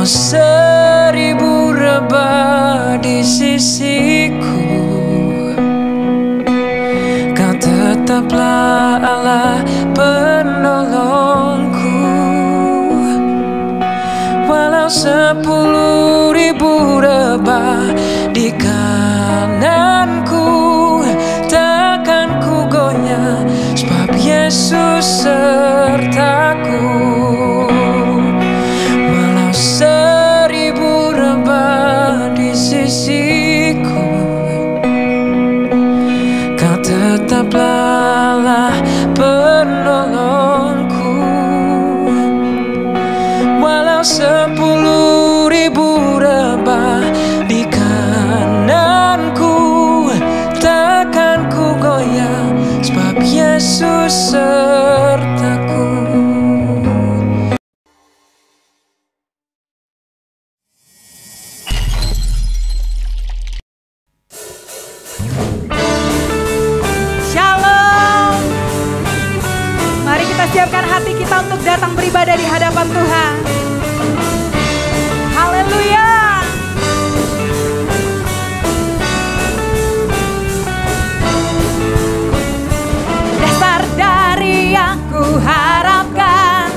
seribu rebah di sisiku, Kau tetaplah Allah penolongku. Walau 10.000 rebah di kananku, takkan ku goyah, sebab Yesus sertaku. Walau 1000 rebah di sisiku, Kau tetaplah Allah penolongku. Walau 10.000 rebah di kananku, takkan ku goyah, sebab Yesus sertaku. Shalom. Mari kita siapkan hati kita untuk datang beribadah di hadapan Tuhan. Haleluya. Dasar dari yang ku harapkan,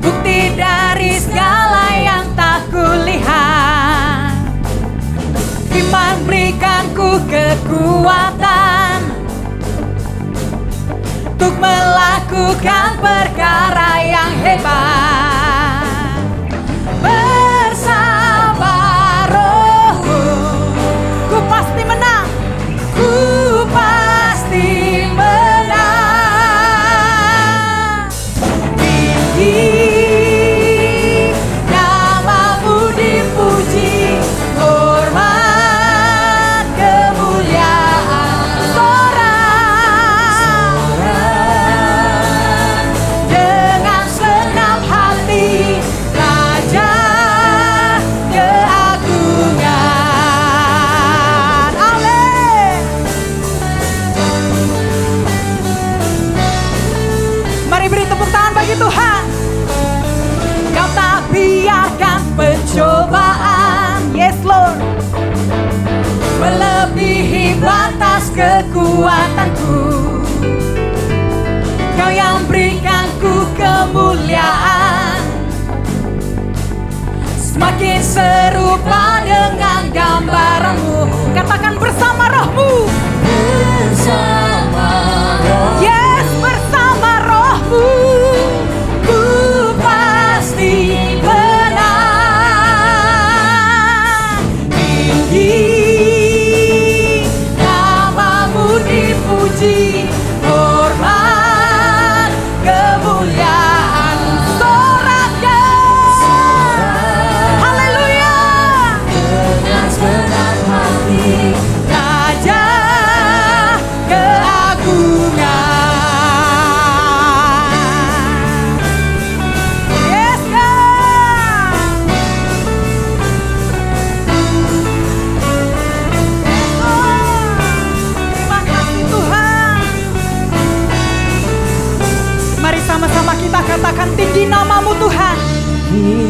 bukti dari segala yang tak kulihat. Iman berikanku kekuatan untuk melakukan perkara yang hebat. Bersama Rohmu, ku pasti menang. Ku pasti menang. Tinggi namamu dipuji, hormat kemuliaan, sorak dengan senang hati, Raja keagungan. Amin. Mari beri tepuk tangan bagi Tuhan. Kau tak biarkan pencobaan, yes Lord, melebihi batas kekuatanku. Kau yang berikanku kemuliaan, semakin serupa dengan gambaranmu. Katakan bersama Rohmu. Bersama Rohmu. Yes, bersama Rohmu. Ku pasti menang. Tinggi namamu dipuji, hormat kemuliaan, sorakkan. Haleluya. Dengan senang hati, Raja keagungan. Yes, God. Terima kasih Tuhan. Mari sama-sama kita katakan tinggi namamu Tuhan.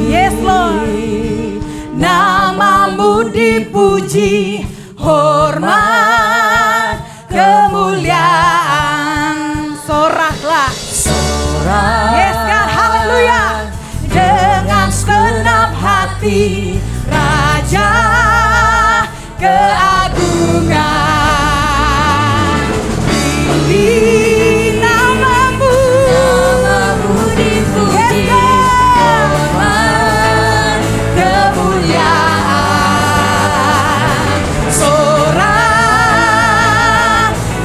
Yes Lord. Namamu dipuji, hormat kemuliaan, soraklah. Yes God, haleluya. Dengan segenap hati, Raja keagungan. Tinggi namamu dipuji, hormat kemuliaan, sorak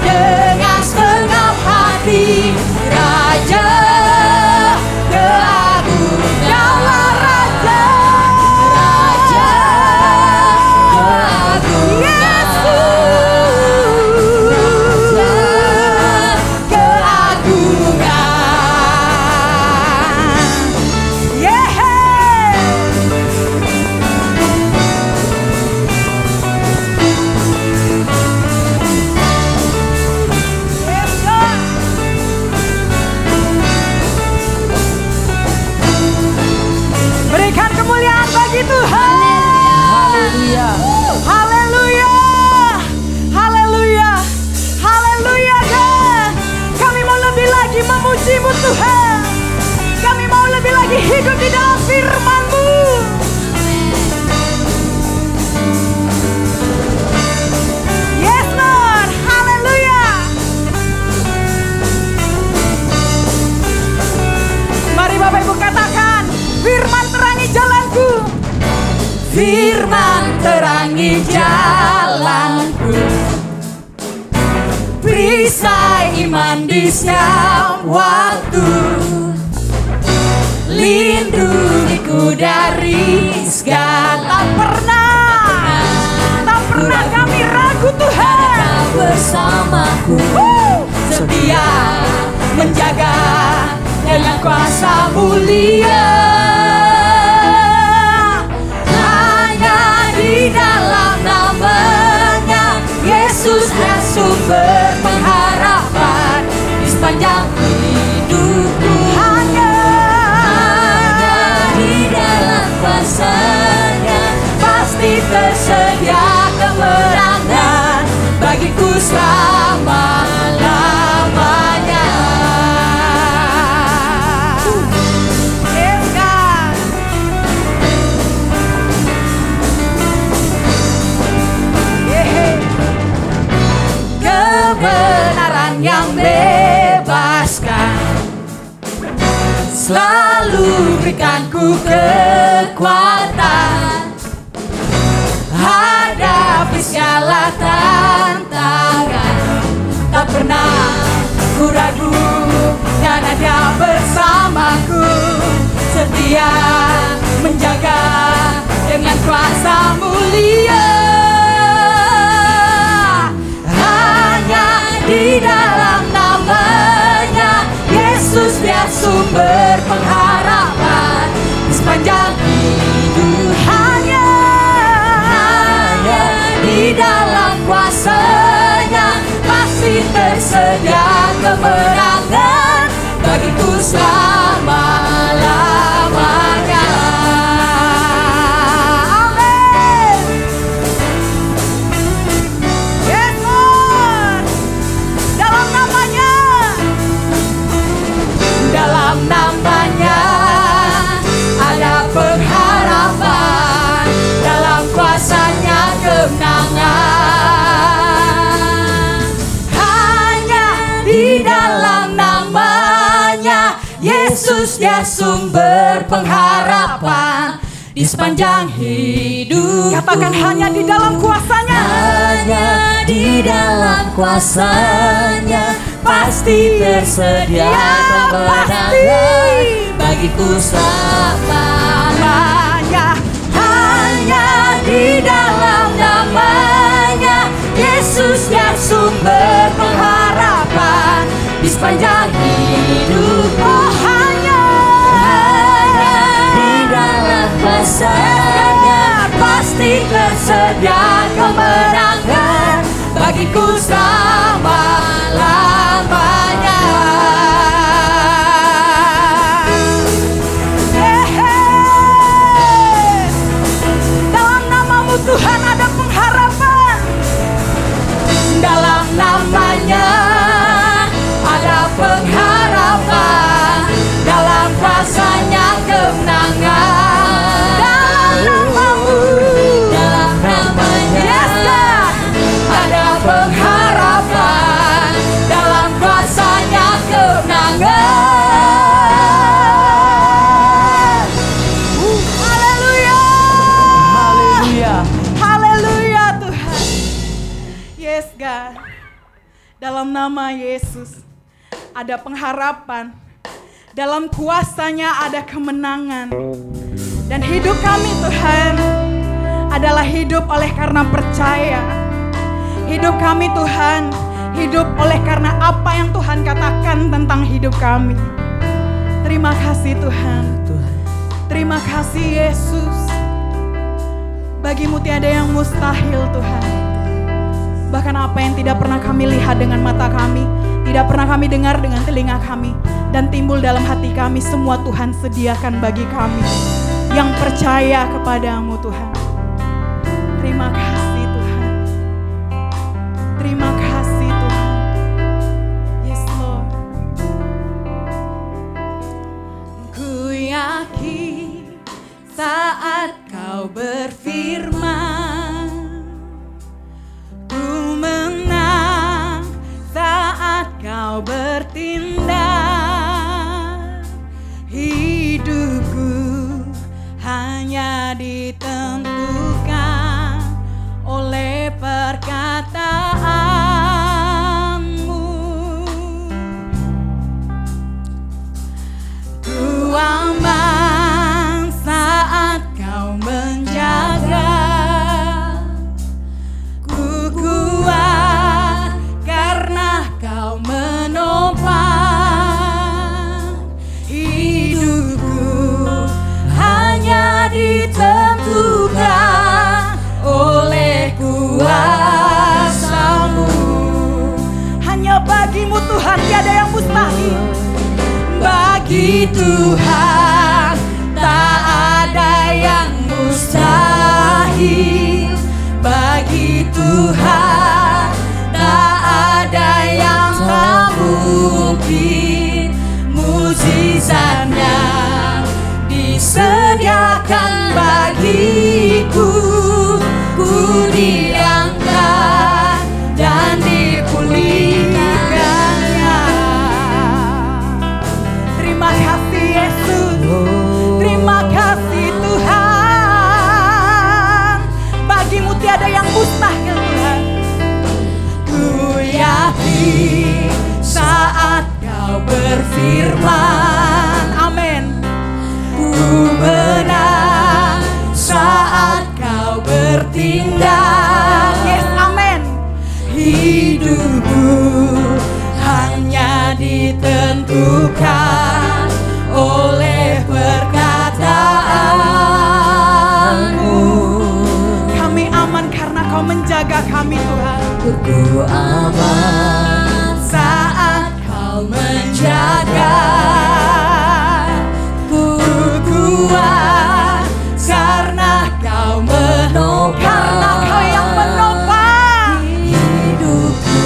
dengan segenap hati, Raja keagungan. Dialah Raja keagungan. Firman terangi jalanku, perisai iman di setiap waktu, lindungiku dari segala. Tak pernah kami ragu Tuhan. Kau bersamaku, setia menjaga dengan kuasa mulia. Di dalam namanya Yesus dan sumber pengharapan di sepanjang hidupku. Hanya di dalam kuasa-Nya pasti tersedia kemenangan bagiku selama-lamanya. Kebenaran yang bebaskan selalu berikanku kekuatan hadapi segala tantangan. Tak pernah ku ragu karena Dia bersamaku, setia menjaga dengan kuasa mulia. Di dalam namanya Yesus Dia sumber pengharapan di sepanjang hidup. Hanya di dalam kuasa-Nya pasti tersedia kemenangan bagiku selama-lamanya. Dalam namanya ada pengharapan, dalam kuasa-Nya kemenangan. Hanya di dalam namanya Yesus Dia sumber pengharapan di sepanjang hidup. Katakan hanya di dalam kuasa-Nya. Hanya di dalam kuasa-Nya pasti tersedia kemenangan bagiku selamanya. Hanya di dalam namanya Yesus Dia sumber pengharapan di sepanjang hidup. Oh, hanya di dalam kuasa-Nya pasti tersedia kemenangan bagiku selama-lamanya. Dalam nama-Mu Tuhan ada pengharapan. Dalam namanya ada pengharapan, dalam kuasa-Nya kemenangan. Dalam nama-Mu, dalam namanya yes, ada pengharapan, dalam kuasa-Nya kemenangan. Haleluya. Haleluya. Haleluya Tuhan. Yes God. Dalam nama Yesus ada pengharapan, dalam kuasa-Nya ada kemenangan. Dan hidup kami Tuhan adalah hidup oleh karena percaya. Hidup kami Tuhan, hidup oleh karena apa yang Tuhan katakan tentang hidup kami. Terima kasih Tuhan. Terima kasih Yesus. Bagi-Mu tiada yang mustahil Tuhan. Bahkan apa yang tidak pernah kami lihat dengan mata kami, tidak pernah kami dengar dengan telinga kami, dan timbul dalam hati kami, semua Tuhan sediakan bagi kami yang percaya kepada-Mu Tuhan. Terima kasih Tuhan. Terima kasih Tuhan. Yes Lord. Ku yakin saat Kau berfirman, ku menang saat Kau bertindak. Hidupku hanya ditentukan Tuhan tiada yang mustahil. Bagi Tuhan tak ada yang mustahil. Bagi Tuhan tak ada yang tak mungkin. Mujizatnya disediakan bagiku. Ku diangkat dan dipulihkannya. Terima kasih Yesus, terima kasih Tuhan. Bagimu tiada yang mustahil Tuhan. Ku yakin saat Kau berfirman, amin. Ku menang saat Kau bertindak, yes, amin. Hidupku hanya ditentukan oleh perkataanmu. Kami aman karena Kau menjaga kami Tuhan. Ku aman saat Kau menjaga. Ku kuat karena Kau menopang. Karena Kau yang menopang. Hidupku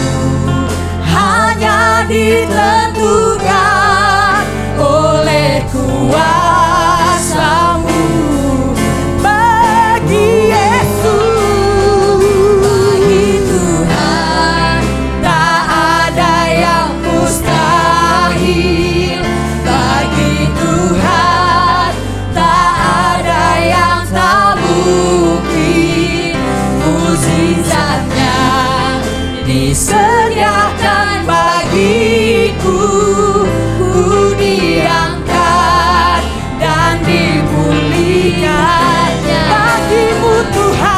hanya ditentukan oleh kuasa-Mu. Bagi Yesus, bagi Tuhan tak ada yang mustahil. Bagi Tuhan tak ada yang tak mungkin. Mujizatnya disediakan bagiku. Ku diangkat dan dipulihkannya. Bagimu Tuhan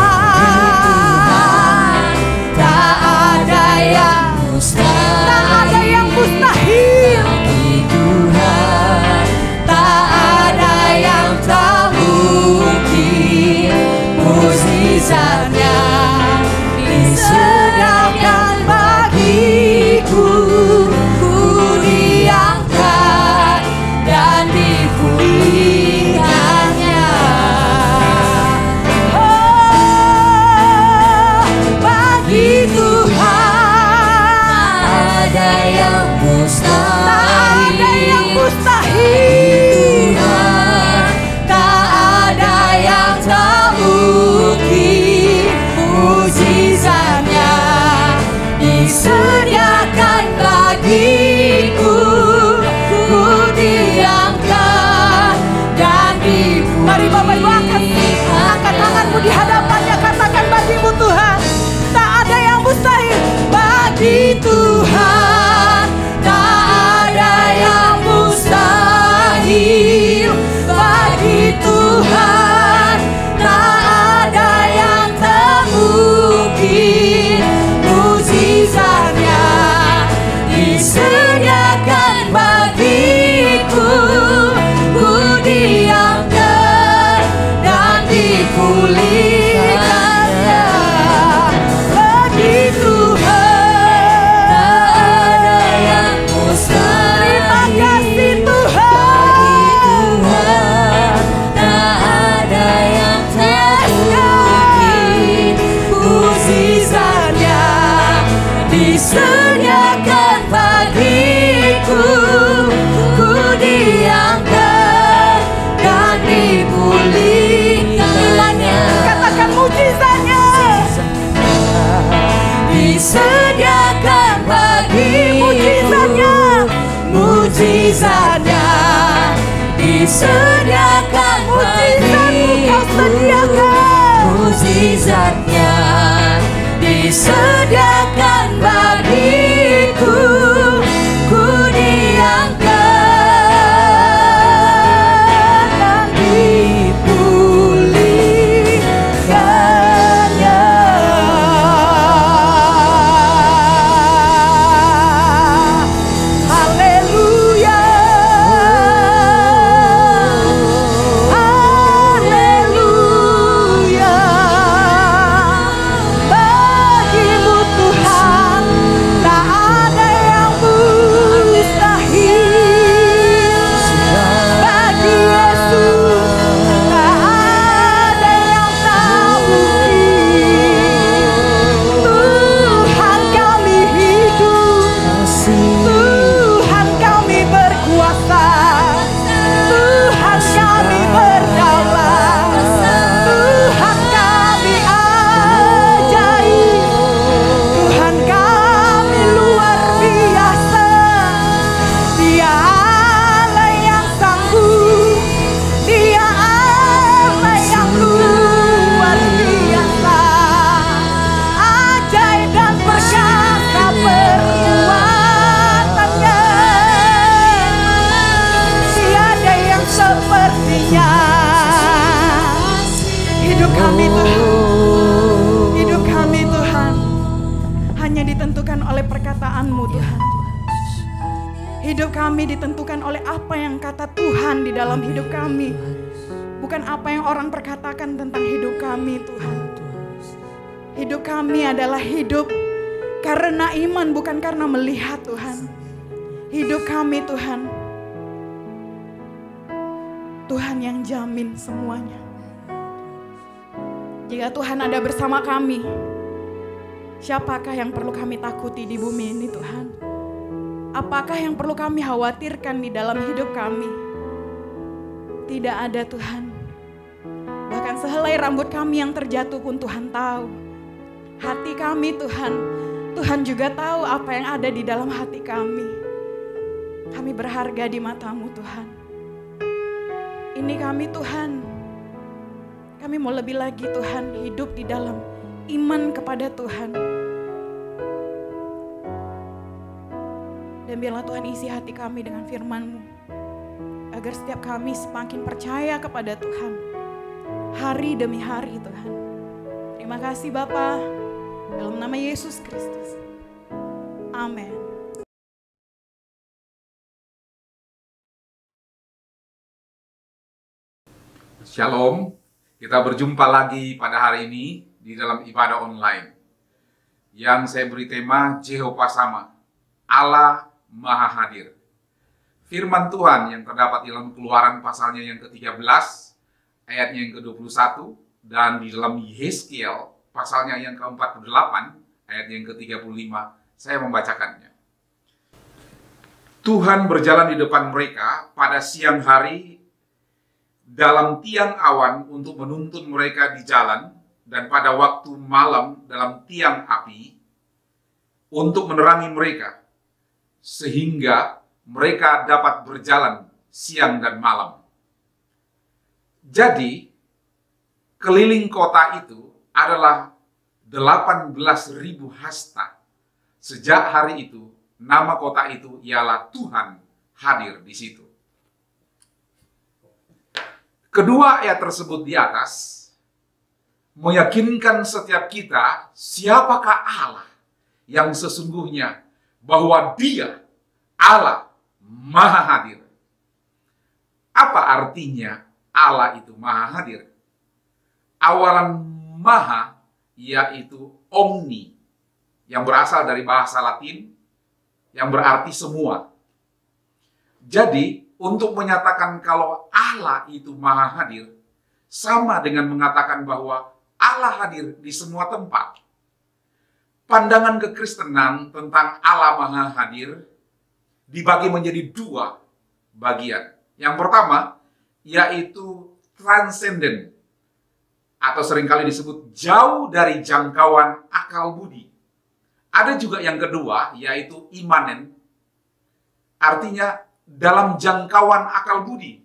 tak ada yang mustahil. Tak ada yang mustahil. Bagi Tuhan tak ada yang tak mungkin. Mujizatnya disediakan bagiku. Ku diangkat dan dipulihkannya. Oh, bagi Tuhan tak ada yang mustahil. Tak ada yang mustahil. Tuhan tak ada yang tak mungkin. Mujizatnya disediakan bagiku. Ku diangkat dan dipulihkan. Mari Bapak Ibu angkat tanganmu di hadapannya. Katakan bagimu Tuhan tak ada yang mustahil. Bagi Tuhan tak ada yang mustahil. Bagi Tuhan tak ada yang tak mungkin. Mujizatnya disediakan bagiku. Ku diangkat dan dipulihkannya. Bagi Tuhan tak ada yang mustahil. Terima kasih Tuhan. Bagi Tuhan tak ada yang tak mungkin. Mujizatnya disediakan bagiku. Ku diangkat dan dipulihkannya. Katakan mujizatnya disediakan bagi. Mujizatnya, mujizatnya disediakan bagiku. Kau sediakan. Mujizatnya disediakan bagiku. Ku diangkat dan dipulihkannya. Haleluya. Haleluya. Bagimu Tuhan tak ada yang Hidup kami Tuhan, hidup kami Tuhan hanya ditentukan oleh perkataan-Mu Tuhan. Hidup kami ditentukan oleh apa yang kata Tuhan di dalam hidup kami, bukan apa yang orang perkatakan tentang hidup kami Tuhan. Hidup kami adalah hidup karena iman, bukan karena melihat Tuhan. Hidup kami Tuhan, Tuhan yang jamin semuanya. Jika Tuhan ada bersama kami, siapakah yang perlu kami takuti di bumi ini Tuhan? Apakah yang perlu kami khawatirkan di dalam hidup kami? Tidak ada Tuhan. Bahkan sehelai rambut kami yang terjatuh pun Tuhan tahu. Hati kami Tuhan, Tuhan juga tahu apa yang ada di dalam hati kami. Kami berharga di mata-Mu Tuhan. Ini kami Tuhan. Kami mau lebih lagi Tuhan hidup di dalam iman kepada Tuhan. Dan biarlah Tuhan isi hati kami dengan firman-Mu, agar setiap kami semakin percaya kepada Tuhan, hari demi hari Tuhan. Terima kasih Bapa, dalam nama Yesus Kristus. Amin. Shalom, kita berjumpa lagi pada hari ini di dalam ibadah online. Yang saya beri tema Jehovah Sama, Allah Maha Hadir. Firman Tuhan yang terdapat di dalam Keluaran pasalnya yang ke-13, ayatnya yang ke-21, dan di dalam Yeskiel pasalnya yang ke-48, ayat yang ke-35, saya membacakannya. Tuhan berjalan di depan mereka pada siang hari dalam tiang awan untuk menuntun mereka di jalan, dan pada waktu malam dalam tiang api untuk menerangi mereka, sehingga mereka dapat berjalan siang dan malam. Jadi, keliling kota itu adalah 18.000 hasta. Sejak hari itu, nama kota itu ialah Tuhan hadir di situ. Kedua ayat tersebut di atas meyakinkan setiap kita siapakah Allah yang sesungguhnya, bahwa Dia Allah Maha Hadir. Apa artinya Allah itu Maha Hadir? Awalan Maha yaitu omni, yang berasal dari bahasa Latin yang berarti semua. Jadi untuk menyatakan kalau Allah itu Maha Hadir sama dengan mengatakan bahwa Allah hadir di semua tempat. Pandangan kekristenan tentang Allah Maha Hadir dibagi menjadi dua bagian. Yang pertama yaitu transenden, atau seringkali disebut jauh dari jangkauan akal budi. Ada juga yang kedua yaitu imanen, artinya dalam jangkauan akal budi.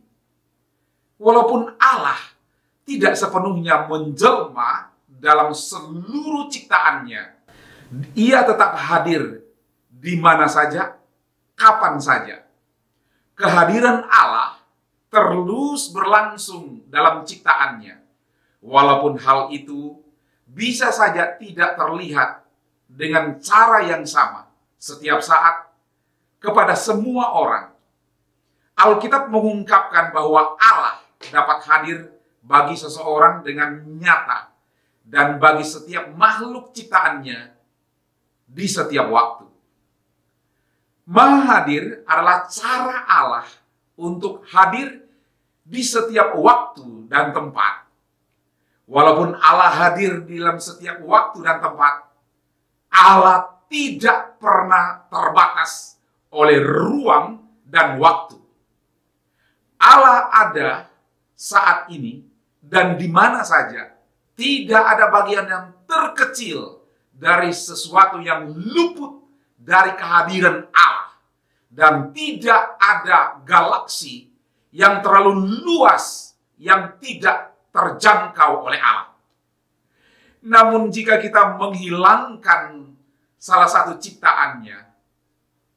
Walaupun Allah tidak sepenuhnya menjelma dalam seluruh ciptaannya, Ia tetap hadir di mana saja, kapan saja. Kehadiran Allah terus berlangsung dalam ciptaannya, walaupun hal itu bisa saja tidak terlihat dengan cara yang sama setiap saat kepada semua orang. Alkitab mengungkapkan bahwa Allah dapat hadir bagi seseorang dengan nyata dan bagi setiap makhluk ciptaannya di setiap waktu. Maha hadir adalah cara Allah untuk hadir di setiap waktu dan tempat. Walaupun Allah hadir di dalam setiap waktu dan tempat, Allah tidak pernah terbatas oleh ruang dan waktu. Allah ada saat ini dan di mana saja. Tidak ada bagian yang terkecil dari sesuatu yang luput dari kehadiran Allah. Dan tidak ada galaksi yang terlalu luas yang tidak terjangkau oleh Allah. Namun jika kita menghilangkan salah satu ciptaannya,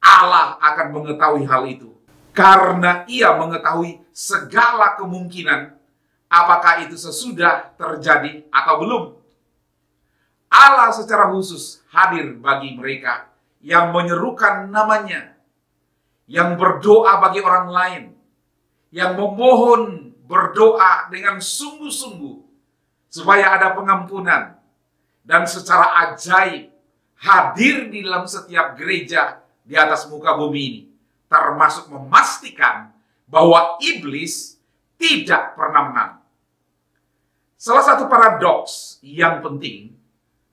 Allah akan mengetahui hal itu. Karena Ia mengetahui segala kemungkinan apakah itu sesudah terjadi atau belum. Allah secara khusus hadir bagi mereka yang menyerukan namanya, yang berdoa bagi orang lain, yang memohon berdoa dengan sungguh-sungguh supaya ada pengampunan, dan secara ajaib hadir di dalam setiap gereja di atas muka bumi ini, termasuk memastikan bahwa iblis tidak pernah menang. Salah satu paradoks yang penting,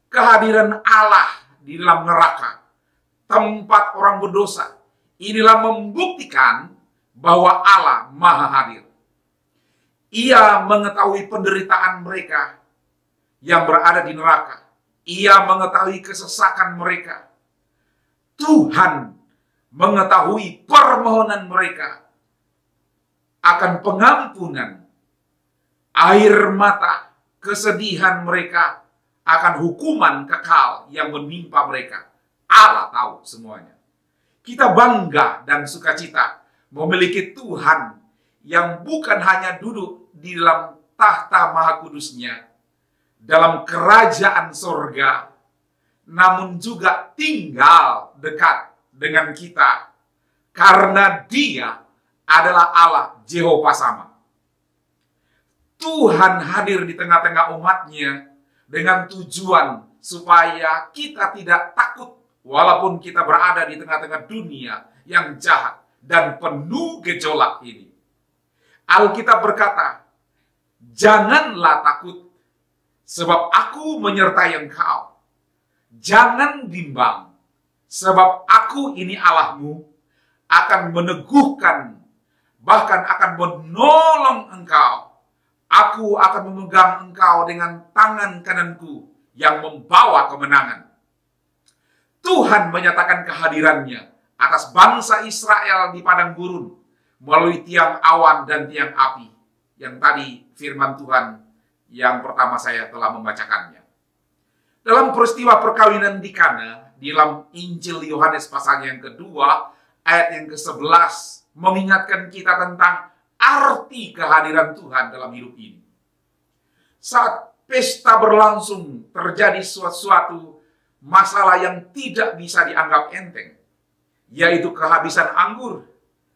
kehadiran Allah di dalam neraka, tempat orang berdosa, inilah membuktikan bahwa Allah Maha Hadir. Ia mengetahui penderitaan mereka yang berada di neraka. Ia mengetahui kesesakan mereka. Tuhan mengetahui permohonan mereka akan pengampunan, air mata, kesedihan mereka, akan hukuman kekal yang menimpa mereka. Allah tahu semuanya. Kita bangga dan sukacita memiliki Tuhan yang bukan hanya duduk di dalam tahta Maha Kudusnya, dalam kerajaan sorga, namun juga tinggal dekat dengan kita, karena Dia adalah Allah Jehovah Sama. Tuhan hadir di tengah-tengah umatnya dengan tujuan supaya kita tidak takut walaupun kita berada di tengah-tengah dunia yang jahat dan penuh gejolak ini. Alkitab berkata, janganlah takut, sebab aku menyertai engkau. Jangan bimbang, sebab aku ini Allahmu, akan meneguhkan, bahkan akan menolong engkau. Aku akan memegang engkau dengan tangan kananku yang membawa kemenangan. Tuhan menyatakan kehadirannya atas bangsa Israel di padang gurun melalui tiang awan dan tiang api, yang tadi firman Tuhan yang pertama saya telah membacakannya. Dalam peristiwa perkawinan di Kana, di dalam Injil Yohanes pasalnya yang kedua, ayat yang ke-11, mengingatkan kita tentang arti kehadiran Tuhan dalam hidup ini. Saat pesta berlangsung, terjadi suatu masalah yang tidak bisa dianggap enteng, yaitu kehabisan anggur.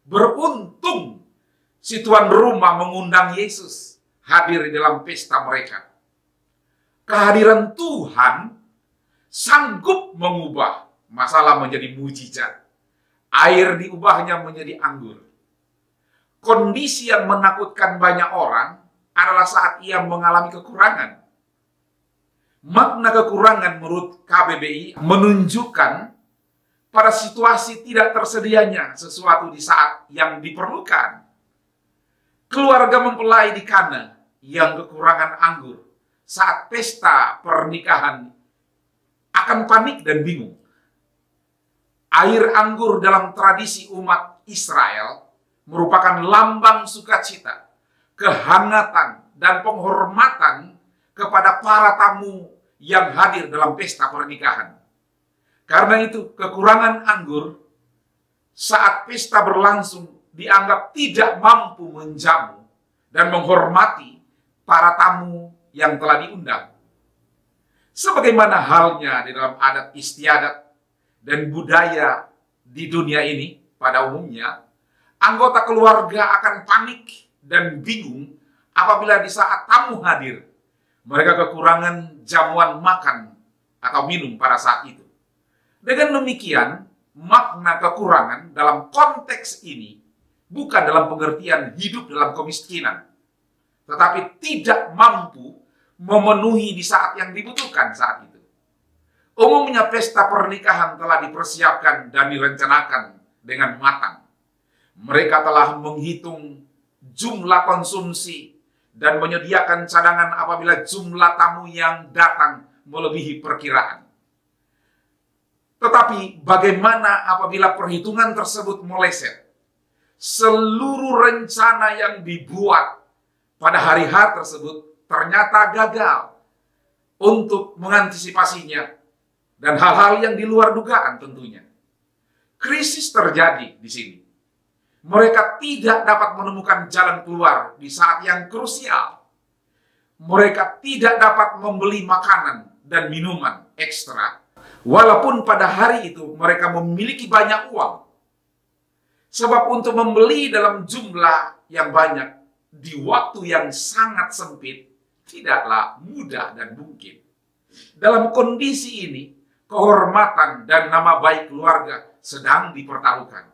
Beruntung si tuan rumah mengundang Yesus hadir di dalam pesta mereka. Kehadiran Tuhan sanggup mengubah masalah menjadi mujizat. Air diubahnya menjadi anggur. Kondisi yang menakutkan banyak orang adalah saat ia mengalami kekurangan. Makna kekurangan menurut KBBI menunjukkan pada situasi tidak tersedianya sesuatu di saat yang diperlukan. Keluarga mempelai di Kana yang kekurangan anggur saat pesta pernikahan akan panik dan bingung. Air anggur dalam tradisi umat Israel merupakan lambang sukacita, kehangatan, dan penghormatan kepada para tamu yang hadir dalam pesta pernikahan. Karena itu, kekurangan anggur saat pesta berlangsung dianggap tidak mampu menjamu dan menghormati para tamu yang telah diundang. Sebagaimana halnya di dalam adat istiadat dan budaya di dunia ini pada umumnya, anggota keluarga akan panik dan bingung apabila di saat tamu hadir, mereka kekurangan jamuan makan atau minum pada saat itu. Dengan demikian, makna kekurangan dalam konteks ini bukan dalam pengertian hidup dalam kemiskinan, tetapi tidak mampu memenuhi di saat yang dibutuhkan saat itu. Umumnya pesta pernikahan telah dipersiapkan dan direncanakan dengan matang. Mereka telah menghitung jumlah konsumsi dan menyediakan cadangan apabila jumlah tamu yang datang melebihi perkiraan. Tetapi bagaimana apabila perhitungan tersebut meleset? Seluruh rencana yang dibuat pada hari-hari tersebut ternyata gagal untuk mengantisipasinya, dan hal-hal yang di luar dugaan tentunya. Krisis terjadi di sini. Mereka tidak dapat menemukan jalan keluar di saat yang krusial. mereka tidak dapat membeli makanan dan minuman ekstra, walaupun pada hari itu mereka memiliki banyak uang. Sebab untuk membeli dalam jumlah yang banyak di waktu yang sangat sempit tidaklah mudah dan mungkin. Dalam kondisi ini, kehormatan dan nama baik keluarga sedang dipertaruhkan.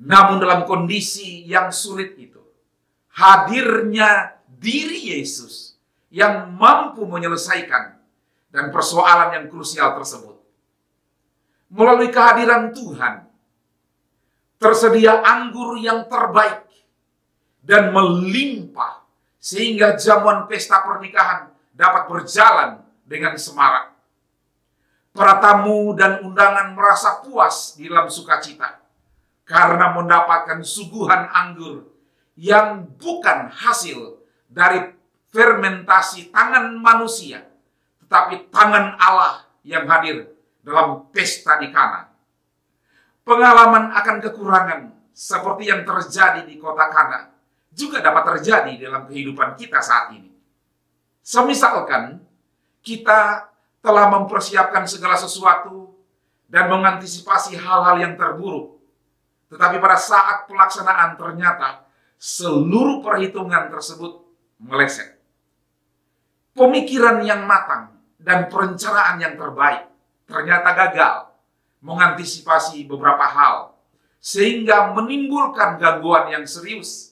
Namun dalam kondisi yang sulit itu, hadirnya diri Yesus yang mampu menyelesaikan dan persoalan yang krusial tersebut. Melalui kehadiran Tuhan, tersedia anggur yang terbaik dan melimpah sehingga jamuan pesta pernikahan dapat berjalan dengan semarak. Para tamu dan undangan merasa puas di dalam sukacita karena mendapatkan suguhan anggur yang bukan hasil dari fermentasi tangan manusia, tetapi tangan Allah yang hadir dalam pesta di Kana. Pengalaman akan kekurangan seperti yang terjadi di kota Kana juga dapat terjadi dalam kehidupan kita saat ini. Semisalkan kita telah mempersiapkan segala sesuatu dan mengantisipasi hal-hal yang terburuk, tetapi pada saat pelaksanaan ternyata seluruh perhitungan tersebut meleset. Pemikiran yang matang dan perencanaan yang terbaik ternyata gagal mengantisipasi beberapa hal, sehingga menimbulkan gangguan yang serius.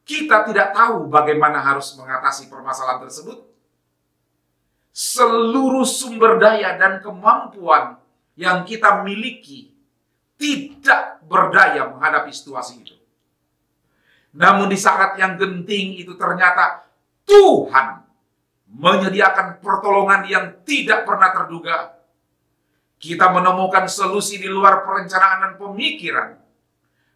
Kita tidak tahu bagaimana harus mengatasi permasalahan tersebut. Seluruh sumber daya dan kemampuan yang kita miliki tidak berdaya menghadapi situasi itu. Namun di saat yang genting itu ternyata Tuhan menyediakan pertolongan yang tidak pernah terduga. Kita menemukan solusi di luar perencanaan dan pemikiran.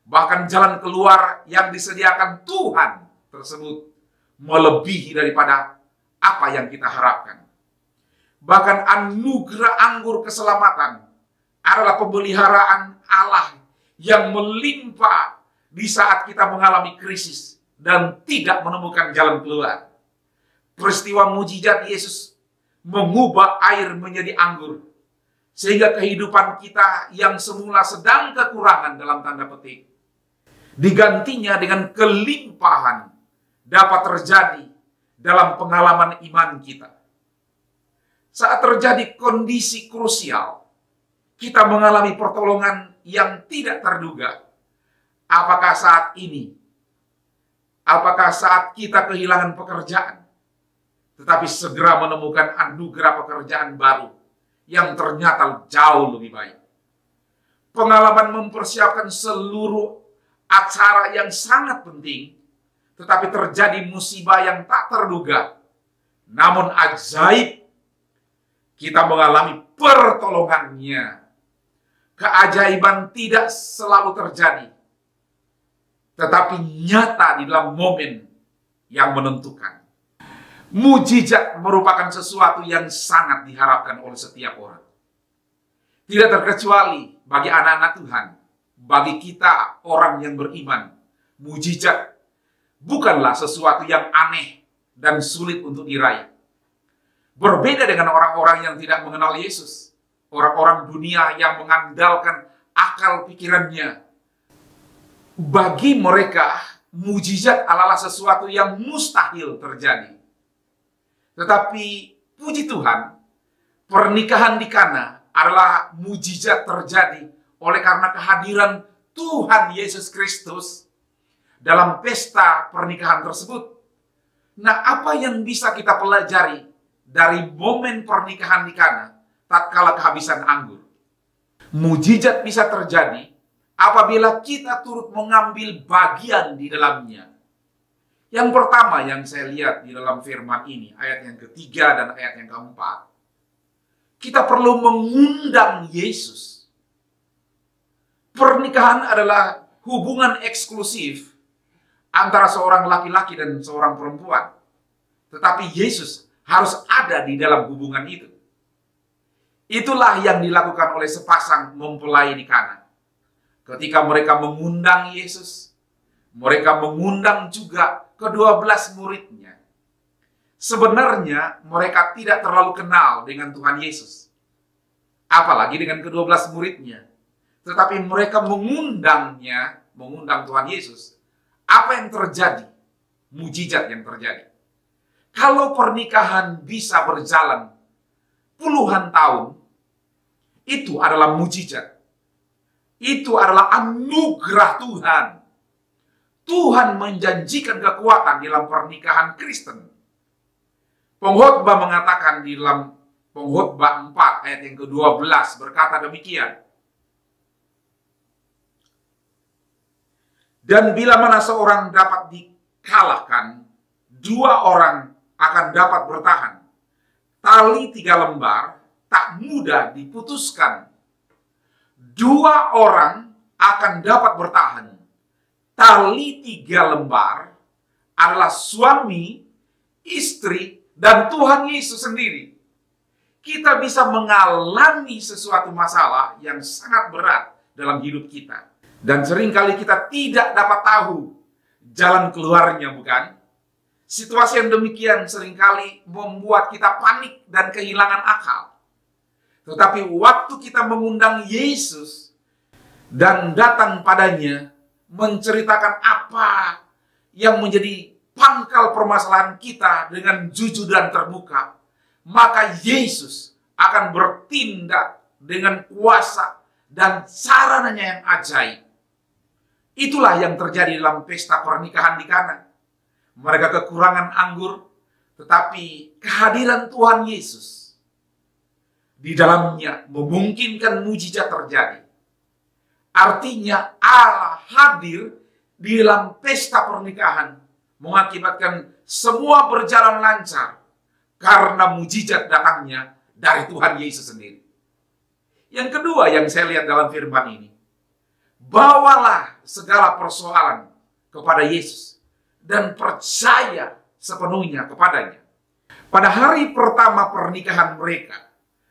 Bahkan jalan keluar yang disediakan Tuhan tersebut melebihi daripada apa yang kita harapkan. Bahkan anugerah anggur keselamatan adalah pemeliharaan Allah yang melimpah di saat kita mengalami krisis dan tidak menemukan jalan keluar. Peristiwa mujizat Yesus mengubah air menjadi anggur, sehingga kehidupan kita yang semula sedang kekurangan dalam tanda petik, digantinya dengan kelimpahan dapat terjadi dalam pengalaman iman kita. Saat terjadi kondisi krusial, kita mengalami pertolongan yang tidak terduga. Apakah saat ini? Apakah saat kita kehilangan pekerjaan, tetapi segera menemukan anugerah pekerjaan baru yang ternyata jauh lebih baik? Pengalaman mempersiapkan seluruh acara yang sangat penting, tetapi terjadi musibah yang tak terduga. Namun ajaib, kita mengalami pertolongannya. Keajaiban tidak selalu terjadi, tetapi nyata di dalam momen yang menentukan. Mujizat merupakan sesuatu yang sangat diharapkan oleh setiap orang. Tidak terkecuali bagi anak-anak Tuhan, bagi kita orang yang beriman. Mujizat bukanlah sesuatu yang aneh dan sulit untuk diraih. Berbeda dengan orang-orang yang tidak mengenal Yesus, orang-orang dunia yang mengandalkan akal pikirannya. Bagi mereka, mujizat adalah sesuatu yang mustahil terjadi. Tetapi puji Tuhan, pernikahan di Kana adalah mujizat terjadi oleh karena kehadiran Tuhan Yesus Kristus dalam pesta pernikahan tersebut. Nah, apa yang bisa kita pelajari dari momen pernikahan di Kana tatkala kehabisan anggur? Mujizat bisa terjadi apabila kita turut mengambil bagian di dalamnya. Yang pertama yang saya lihat di dalam firman ini, ayat yang ketiga dan ayat yang keempat, kita perlu mengundang Yesus. Pernikahan adalah hubungan eksklusif antara seorang laki-laki dan seorang perempuan. Tetapi Yesus harus ada di dalam hubungan itu. Itulah yang dilakukan oleh sepasang mempelai di Kana. Ketika mereka mengundang Yesus, mereka mengundang juga ke-12 muridnya. sebenarnya mereka tidak terlalu kenal dengan Tuhan Yesus. Apalagi dengan ke-12 muridnya. Tetapi mereka mengundang Tuhan Yesus. Apa yang terjadi? Mujizat yang terjadi. Kalau pernikahan bisa berjalan puluhan tahun, itu adalah mujizat. Itu adalah anugerah Tuhan. Tuhan menjanjikan kekuatan dalam pernikahan Kristen. Pengkhotbah mengatakan di dalam Pengkhotbah 4 ayat yang ke-12 berkata demikian. Dan bila mana seorang dapat dikalahkan, 2 orang akan dapat bertahan. Tali 3 lembar tak mudah diputuskan. 2 orang akan dapat bertahan. Tali 3 lembar adalah suami, istri, dan Tuhan Yesus sendiri. Kita bisa mengalami sesuatu masalah yang sangat berat dalam hidup kita. Dan seringkali kita tidak dapat tahu jalan keluarnya, bukan? Situasi yang demikian seringkali membuat kita panik dan kehilangan akal. Tetapi waktu kita mengundang Yesus dan datang padanya, menceritakan apa yang menjadi pangkal permasalahan kita dengan jujur dan terbuka, maka Yesus akan bertindak dengan kuasa dan caranya yang ajaib. Itulah yang terjadi dalam pesta pernikahan di Kana. Mereka kekurangan anggur, tetapi kehadiran Tuhan Yesus di dalamnya memungkinkan mujizat terjadi. Artinya Allah hadir di dalam pesta pernikahan, mengakibatkan semua berjalan lancar karena mujizat datangnya dari Tuhan Yesus sendiri. Yang kedua yang saya lihat dalam firman ini, bawalah segala persoalan kepada Yesus dan percaya sepenuhnya kepadanya. Pada hari pertama pernikahan mereka,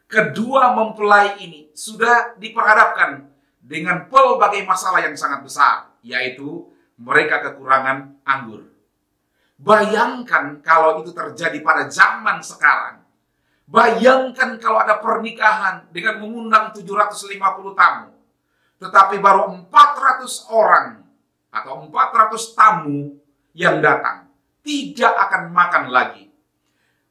kedua mempelai ini sudah diperhadapkan dengan pelbagai masalah yang sangat besar, yaitu mereka kekurangan anggur. Bayangkan kalau itu terjadi pada zaman sekarang. Bayangkan kalau ada pernikahan dengan mengundang 750 tamu. Tetapi baru 400 orang atau 400 tamu yang datang. Tidak akan makan lagi.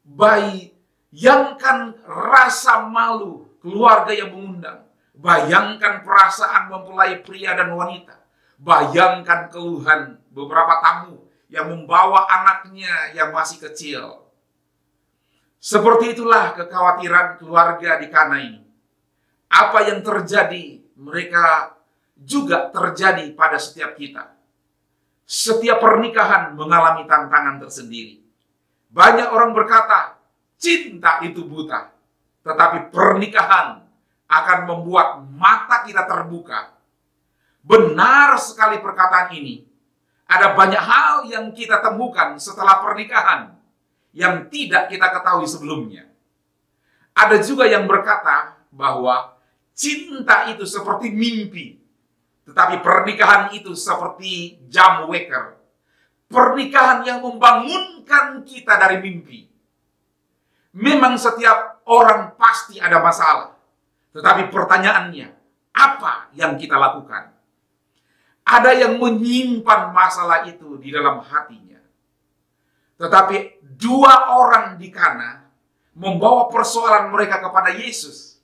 Bayangkan rasa malu keluarga yang mengundang. Bayangkan perasaan mempelai pria dan wanita. Bayangkan keluhan beberapa tamu yang membawa anaknya yang masih kecil. Seperti itulah kekhawatiran keluarga di Kana ini. Apa yang terjadi, mereka juga terjadi pada setiap kita. Setiap pernikahan mengalami tantangan tersendiri. Banyak orang berkata, cinta itu buta. Tetapi pernikahan akan membuat mata kita terbuka. Benar sekali perkataan ini. Ada banyak hal yang kita temukan setelah pernikahan yang tidak kita ketahui sebelumnya. Ada juga yang berkata bahwa cinta itu seperti mimpi, tetapi pernikahan itu seperti jam waker. Pernikahan yang membangunkan kita dari mimpi. Memang setiap orang pasti ada masalah. Tetapi pertanyaannya, apa yang kita lakukan? Ada yang menyimpan masalah itu di dalam hatinya. Tetapi 2 orang di Kana membawa persoalan mereka kepada Yesus.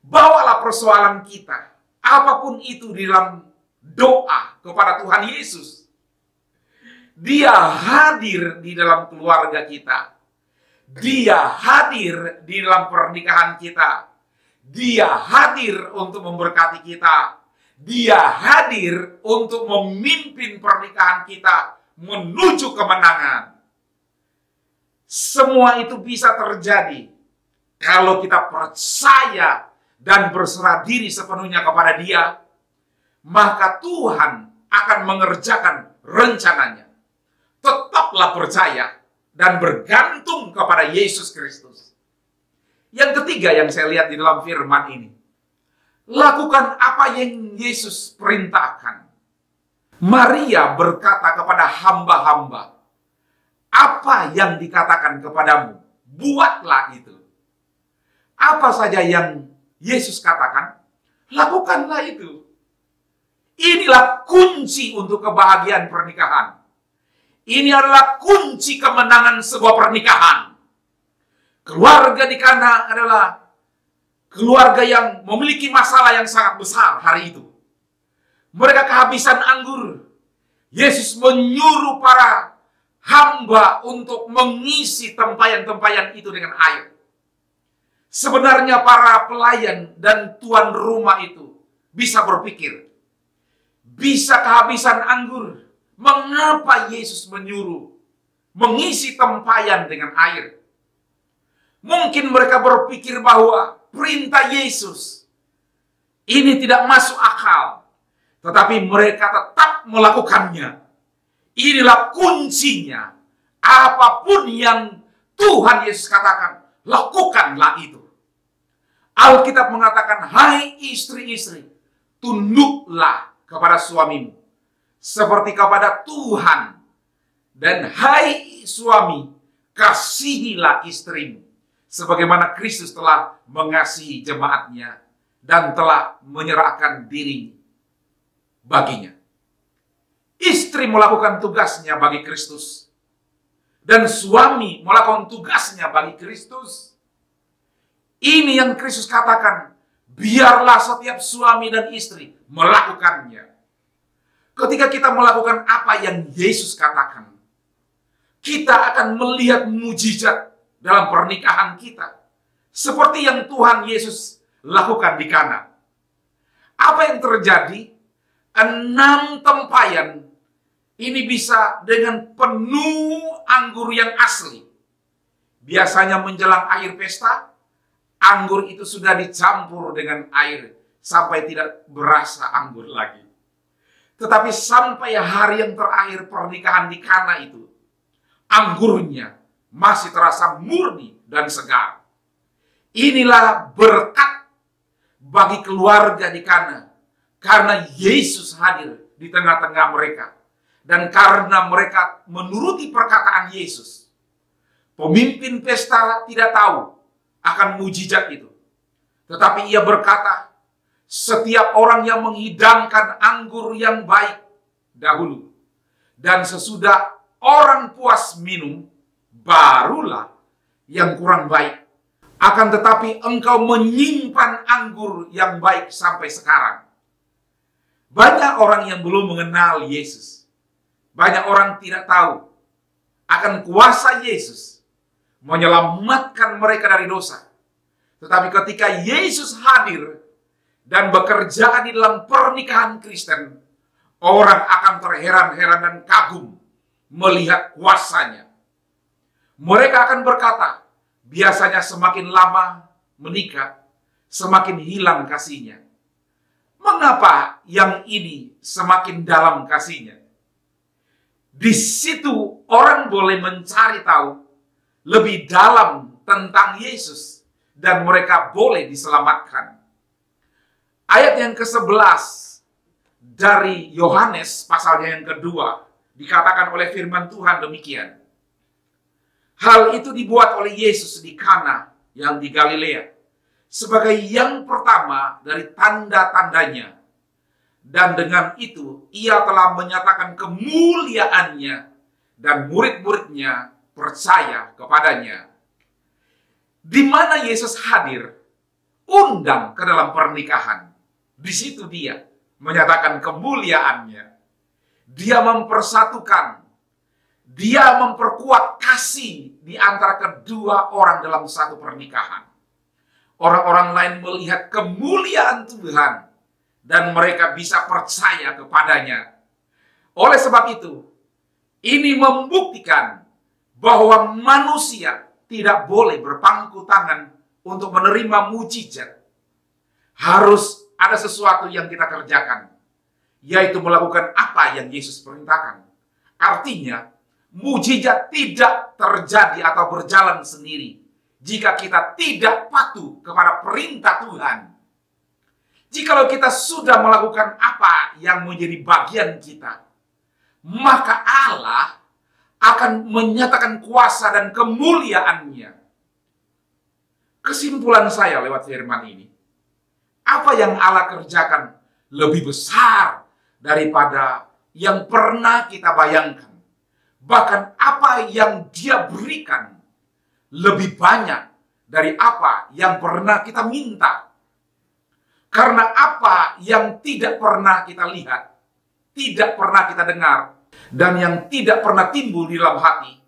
Bawalah persoalan kita, apapun itu, di dalam doa kepada Tuhan Yesus. Dia hadir di dalam keluarga kita. Dia hadir di dalam pernikahan kita. Dia hadir untuk memberkati kita. Dia hadir untuk memimpin pernikahan kita menuju kemenangan. Semua itu bisa terjadi kalau kita percaya dan berserah diri sepenuhnya kepada Dia, maka Tuhan akan mengerjakan rencananya. Tetaplah percaya dan bergantung kepada Yesus Kristus. Yang ketiga yang saya lihat di dalam firman ini, lakukan apa yang Yesus perintahkan. Maria berkata kepada hamba-hamba, apa apa yang dikatakan kepadamu, buatlah itu. Apa saja yang Yesus katakan, lakukanlah itu. Inilah kunci untuk kebahagiaan pernikahan. Ini adalah kunci kemenangan sebuah pernikahan. Keluarga di Kana adalah keluarga yang memiliki masalah yang sangat besar hari itu. Mereka kehabisan anggur. Yesus menyuruh para hamba untuk mengisi tempayan-tempayan itu dengan air. Sebenarnya para pelayan dan tuan rumah itu bisa berpikir, bisa kehabisan anggur. Mengapa Yesus menyuruh mengisi tempayan dengan air? Mungkin mereka berpikir bahwa perintah Yesus ini tidak masuk akal, tetapi mereka tetap melakukannya. Inilah kuncinya. Apapun yang Tuhan Yesus katakan, lakukanlah itu. Alkitab mengatakan, hai istri-istri, tunduklah kepada suamimu seperti kepada Tuhan. Dan hai suami, kasihilah istrimu sebagaimana Kristus telah mengasihi jemaatnya dan telah menyerahkan diri baginya. Istri melakukan tugasnya bagi Kristus dan suami melakukan tugasnya bagi Kristus. Ini yang Kristus katakan, biarlah setiap suami dan istri melakukannya. Ketika kita melakukan apa yang Yesus katakan, kita akan melihat mujizat dalam pernikahan kita. Seperti yang Tuhan Yesus lakukan di Kana. Apa yang terjadi? 6 tempayan ini bisa dengan penuh anggur yang asli. Biasanya menjelang akhir pesta, anggur itu sudah dicampur dengan air sampai tidak berasa anggur lagi. Tetapi sampai hari yang terakhir pernikahan di Kana itu, anggurnya masih terasa murni dan segar. Inilah berkat bagi keluarga di Kana, karena Yesus hadir di tengah-tengah mereka. Dan karena mereka menuruti perkataan Yesus, pemimpin pesta tidak tahu akan mujizat itu. Tetapi ia berkata, setiap orang yang menghidangkan anggur yang baik dahulu, dan sesudah orang puas minum, barulah yang kurang baik. Akan tetapi engkau menyimpan anggur yang baik sampai sekarang. Banyak orang yang belum mengenal Yesus. Banyak orang tidak tahu akan kuasa Yesus menyelamatkan mereka dari dosa. Tetapi ketika Yesus hadir dan bekerja di dalam pernikahan Kristen, orang akan terheran-heran dan kagum melihat kuasanya. Mereka akan berkata, biasanya semakin lama menikah, semakin hilang kasihnya. Mengapa yang ini semakin dalam kasihnya? Di situ orang boleh mencari tahu lebih dalam tentang Yesus dan mereka boleh diselamatkan. Ayat yang ke-11 dari Yohanes pasalnya yang kedua dikatakan oleh firman Tuhan demikian. Hal itu dibuat oleh Yesus di Kana yang di Galilea sebagai yang pertama dari tanda-tandanya. Dan dengan itu ia telah menyatakan kemuliaannya dan murid-muridnya percaya kepadanya. Di mana Yesus hadir, undang ke dalam pernikahan. Di situ dia menyatakan kemuliaannya. Dia mempersatukan, dia memperkuat kasih di antara kedua orang dalam satu pernikahan. Orang-orang lain melihat kemuliaan Tuhan dan mereka bisa percaya kepadanya. Oleh sebab itu, ini membuktikan bahwa manusia tidak boleh berpangku tangan untuk menerima mujizat. Harus ada sesuatu yang kita kerjakan, yaitu melakukan apa yang Yesus perintahkan. Artinya, mujizat tidak terjadi atau berjalan sendiri jika kita tidak patuh kepada perintah Tuhan. Jikalau kita sudah melakukan apa yang menjadi bagian kita, maka Allah akan menyatakan kuasa dan kemuliaan-Nya. Kesimpulan saya lewat firman ini, apa yang Allah kerjakan lebih besar daripada yang pernah kita bayangkan. Bahkan apa yang Dia berikan lebih banyak dari apa yang pernah kita minta. Karena apa yang tidak pernah kita lihat, tidak pernah kita dengar, dan yang tidak pernah timbul di dalam hati,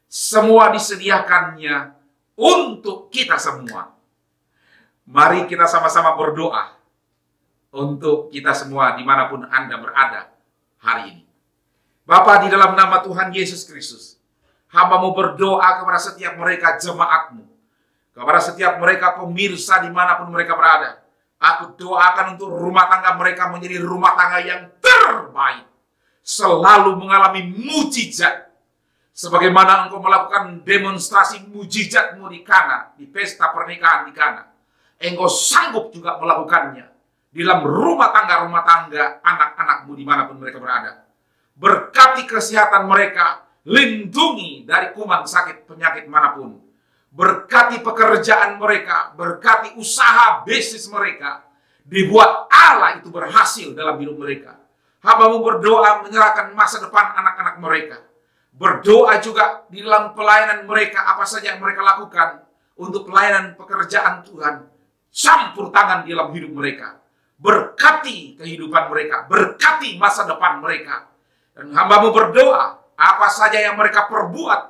semua disediakannya untuk kita semua. Mari kita sama-sama berdoa untuk kita semua dimanapun Anda berada hari ini. Bapa, di dalam nama Tuhan Yesus Kristus, hamba-Mu berdoa kepada setiap mereka jemaat-Mu, kepada setiap mereka pemirsa dimanapun mereka berada. Aku doakan untuk rumah tangga mereka menjadi rumah tangga yang terbaik, selalu mengalami mujizat. Sebagaimana Engkau melakukan demonstrasi mujizat-Mu di Kana, di pesta pernikahan di Kana, Engkau sanggup juga melakukannya di dalam rumah tangga anak-anak-Mu dimanapun mereka berada. Berkati kesehatan mereka, lindungi dari kuman sakit penyakit manapun. Berkati pekerjaan mereka, berkati usaha bisnis mereka, dibuat Allah itu berhasil dalam hidup mereka. Hamba-Mu berdoa menyerahkan masa depan anak-anak mereka. Berdoa juga di dalam pelayanan mereka, apa saja yang mereka lakukan untuk pelayanan pekerjaan Tuhan. Campur tangan di dalam hidup mereka. Berkati kehidupan mereka, berkati masa depan mereka. Dan hamba-Mu berdoa, apa saja yang mereka perbuat,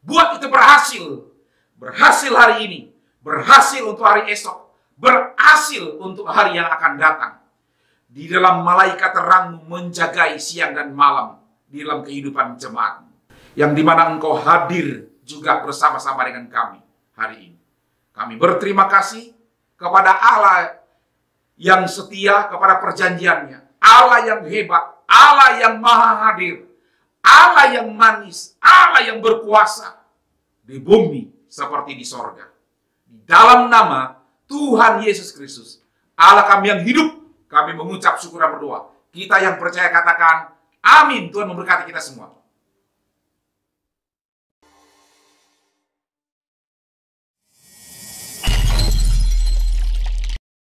buat itu berhasil. Berhasil hari ini, berhasil untuk hari esok, berhasil untuk hari yang akan datang. Di dalam malaikat terang menjagai siang dan malam di dalam kehidupan jemaat, yang dimana Engkau hadir juga bersama-sama dengan kami hari ini. Kami berterima kasih kepada Allah yang setia kepada perjanjiannya, Allah yang hebat, Allah yang maha hadir, Allah yang manis, Allah yang berkuasa di bumi seperti di sorga. Di dalam nama Tuhan Yesus Kristus, Allah kami yang hidup, kami mengucap syukur dan berdoa. Kita yang percaya katakan, amin. Tuhan memberkati kita semua.